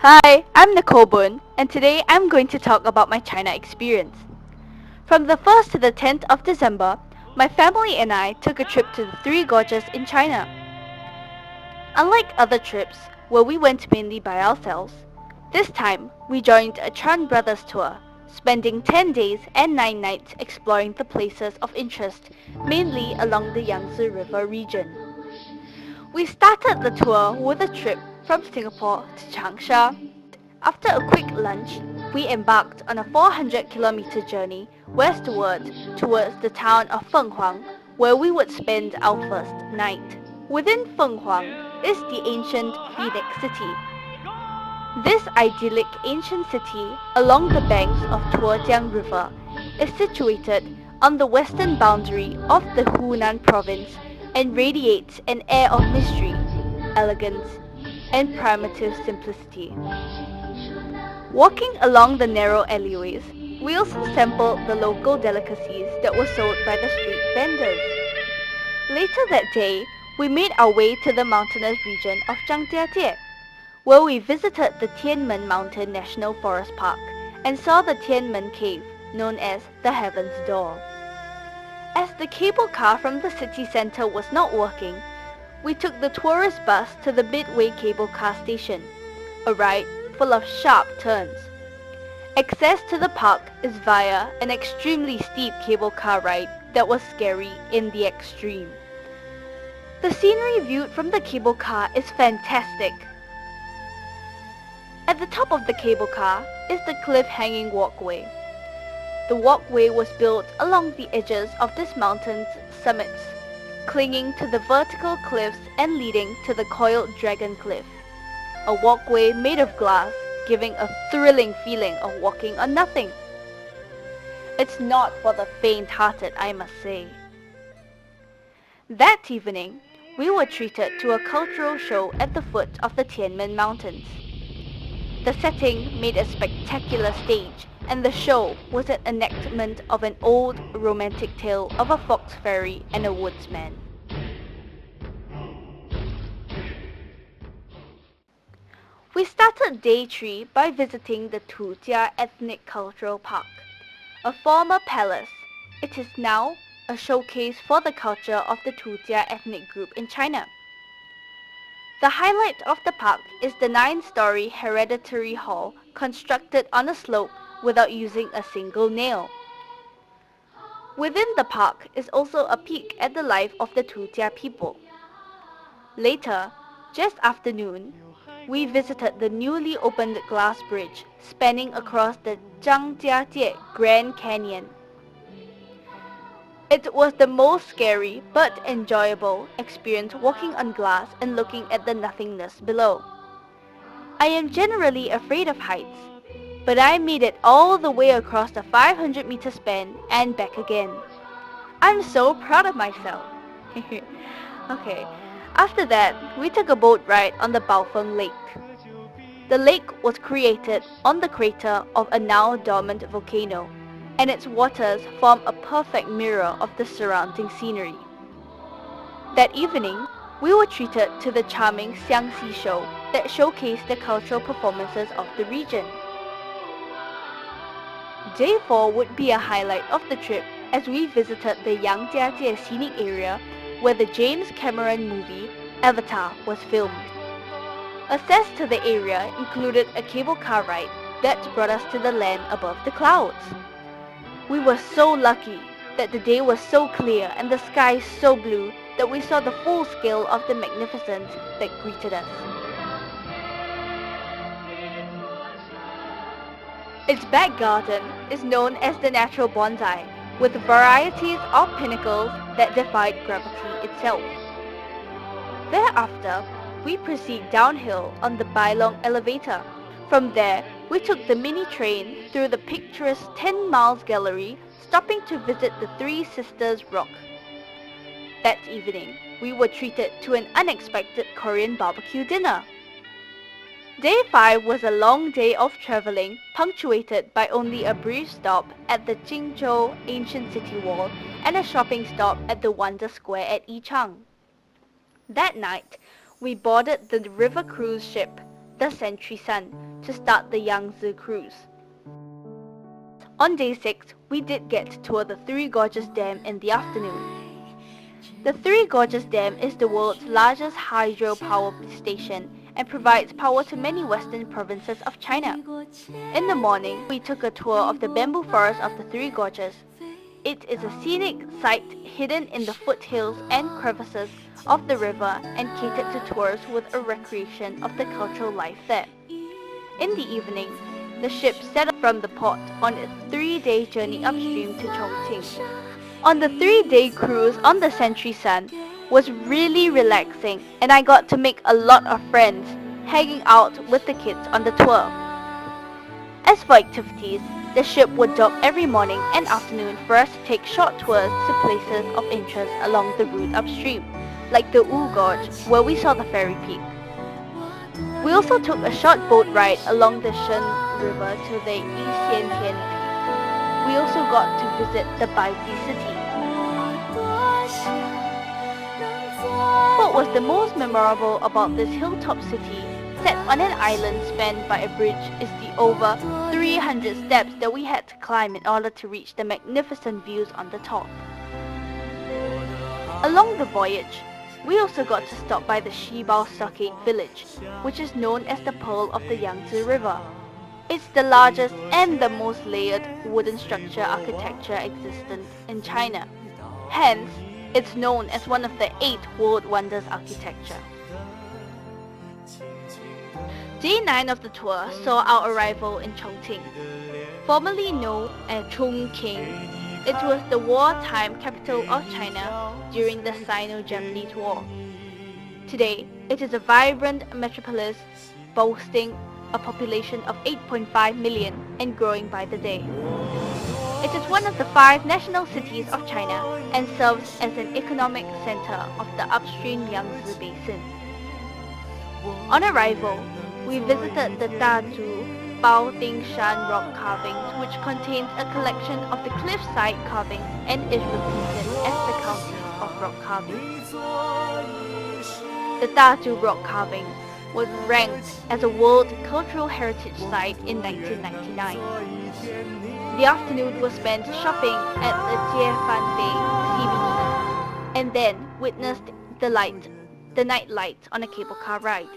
Hi, I'm Nicole Boon, and today I'm going to talk about my China experience. From the 1st to the 10th of December, my family and I took a trip to the Three Gorges in China. Unlike other trips, where we went mainly by ourselves, this time we joined a Chan Brothers tour, spending 10 days and 9 nights exploring the places of interest, mainly along the Yangtze River region. We started the tour with a trip from Singapore to Changsha. After a quick lunch, we embarked on a 400-kilometer journey westward towards the town of Fenghuang, where we would spend our first night. Within Fenghuang is the ancient Phoenix City. This idyllic ancient city along the banks of Tuojiang River is situated on the western boundary of the Hunan province and radiates an air of mystery, elegance, and primitive simplicity. Walking along the narrow alleyways, we also sampled the local delicacies that were sold by the street vendors. Later that day, we made our way to the mountainous region of Zhangjiajie, where we visited the Tianmen Mountain National Forest Park and saw the Tianmen Cave, known as the Heaven's Door. As the cable car from the city center was not working, we took the tourist bus to the Midway Cable Car Station, a ride full of sharp turns. Access to the park is via an extremely steep cable car ride that was scary in the extreme. The scenery viewed from the cable car is fantastic. At the top of the cable car is the cliff-hanging walkway. The walkway was built along the edges of this mountain's summits, clinging to the vertical cliffs and leading to the coiled dragon cliff. A walkway made of glass, giving a thrilling feeling of walking on nothing. It's not for the faint-hearted, I must say. That evening, we were treated to a cultural show at the foot of the Tianmen Mountains. The setting made a spectacular stage, and the show was an enactment of an old romantic tale of a fox fairy and a woodsman. We started day 3 by visiting the Tujia Ethnic Cultural Park, a former palace. It is now a showcase for the culture of the Tujia ethnic group in China. The highlight of the park is the 9-story hereditary hall constructed on a slope without using a single nail. Within the park is also a peek at the life of the Tujia people. Later, just after noon, we visited the newly opened glass bridge spanning across the Zhangjiajie Grand Canyon. It was the most scary but enjoyable experience walking on glass and looking at the nothingness below. I am generally afraid of heights, but I made it all the way across the 500-meter span and back again. I'm so proud of myself. Okay, after that, we took a boat ride on the Baofeng Lake. The lake was created on the crater of a now dormant volcano, and its waters form a perfect mirror of the surrounding scenery. That evening, we were treated to the charming Xiangxi show that showcased the cultural performances of the region. Day 4 would be a highlight of the trip as we visited the Zhangjiajie scenic area where the James Cameron movie Avatar was filmed. Access to the area included a cable car ride that brought us to the land above the clouds. We were so lucky that the day was so clear and the sky so blue that we saw the full scale of the magnificence that greeted us. Its back garden is known as the natural bonsai, with varieties of pinnacles that defied gravity itself. Thereafter, we proceed downhill on the Bailong elevator. From there, we took the mini train through the picturesque 10 Miles Gallery, stopping to visit the Three Sisters Rock. That evening, we were treated to an unexpected Korean barbecue dinner. Day 5 was a long day of traveling, punctuated by only a brief stop at the Jingzhou Ancient City Wall and a shopping stop at the Wonder Square at Yichang. That night, we boarded the river cruise ship the Century Sun, to start the Yangtze cruise. On day 6, we did get to tour the Three Gorges Dam in the afternoon. The Three Gorges Dam is the world's largest hydropower station and provides power to many western provinces of China. In the morning, we took a tour of the bamboo forest of the Three Gorges. It is a scenic site hidden in the foothills and crevices of the river and catered to tourists with a recreation of the cultural life there. In the evening, the ship set off from the port on its 3-day journey upstream to Chongqing. On the 3-day cruise on the Century Sun was really relaxing, and I got to make a lot of friends hanging out with the kids on the tour. As for activities, the ship would dock every morning and afternoon for us to take short tours to places of interest along the route upstream, like the Gorge, where we saw the ferry peak. We also took a short boat ride along the Shen River to the Yixiantian Peak. We also got to visit the Baiji city. What was the most memorable about this hilltop city, set on an island spanned by a bridge, is the over 300 steps that we had to climb in order to reach the magnificent views on the top. Along the voyage, we also got to stop by the Shibao Stockade village, which is known as the Pearl of the Yangtze River. It's the largest and the most layered wooden structure architecture existent in China. Hence, it's known as one of the 8 World Wonders architecture. Day 9 of the tour saw our arrival in Chongqing, formerly known as Chongqing. It was the wartime capital of China during the Sino-Japanese War. Today, it is a vibrant metropolis boasting a population of 8.5 million and growing by the day. It is one of the 5 national cities of China and serves as an economic center of the upstream Yangtze Basin. On arrival, we visited the Dazhu Baotingshan rock carvings, which contains a collection of the cliffside carvings and is reputed as the county of rock carvings. The Dazhu rock carving was ranked as a World Cultural Heritage Site in 1999. The afternoon was spent shopping at the Jiefan CBD and then witnessed the night light on a cable car ride.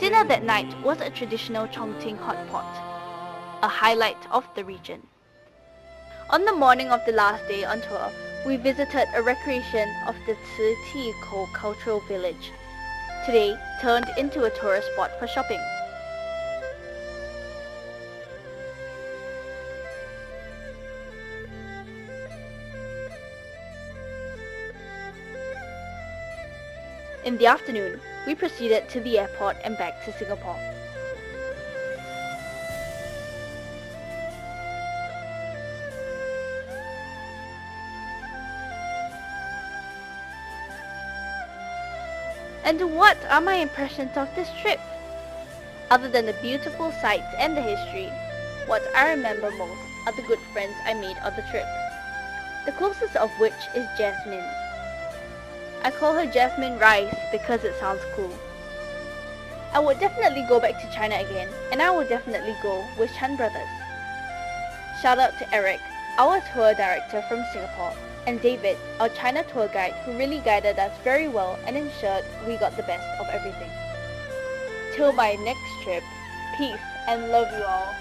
Dinner that night was a traditional Chongqing hot pot, a highlight of the region. On the morning of the last day on tour, we visited a recreation of the Citikou Cultural Village, today turned into a tourist spot for shopping. In the afternoon, we proceeded to the airport and back to Singapore. And what are my impressions of this trip? Other than the beautiful sights and the history, what I remember most are the good friends I made on the trip, the closest of which is Jasmine. I call her Jasmine Rice because it sounds cool. I would definitely go back to China again, and I would definitely go with Chan Brothers. Shout out to Eric, our tour director from Singapore, and David, our China tour guide, who really guided us very well and ensured we got the best of everything. Till my next trip, peace and love you all.